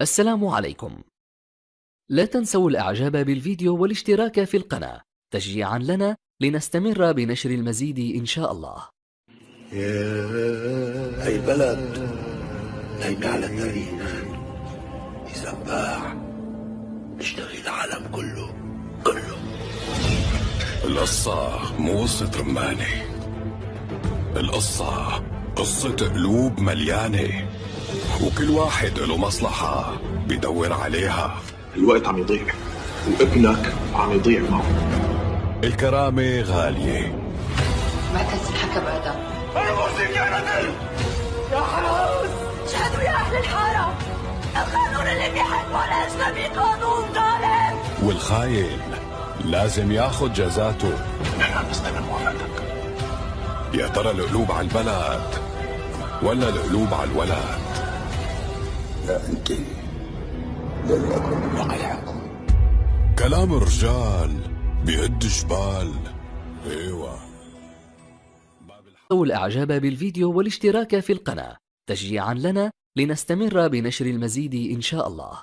السلام عليكم. لا تنسوا الإعجاب بالفيديو والاشتراك في القناة تشجيعا لنا لنستمر بنشر المزيد إن شاء الله. هاي البلد نايمة على التاريخ، سباح بيشتغل العالم كله. القصة مو قصة رمانة، القصة قصة قلوب مليانة، وكل واحد له مصلحة بيدور عليها. الوقت عم يضيع وابنك عم يضيع معه. الكرامة غالية. ما كان الحكى بأدب. أنا موسيقى يا رجل يا حراس، اشهدوا يا أهل الحارة، القانون اللي بيحكمه الأجنبي قانون ظالم، والخاين لازم ياخد جزاته. نحن عم نستنى موافقتك. يا ترى القلوب على البلد ولا القلوب على الولد؟ لا أنت لن أكون مقلعكم. كلام الرجال بيهد جبال. ايوه. تنسوا الإعجاب بالفيديو والاشتراك في القناة تشجيعا لنا لنستمر بنشر المزيد إن شاء الله.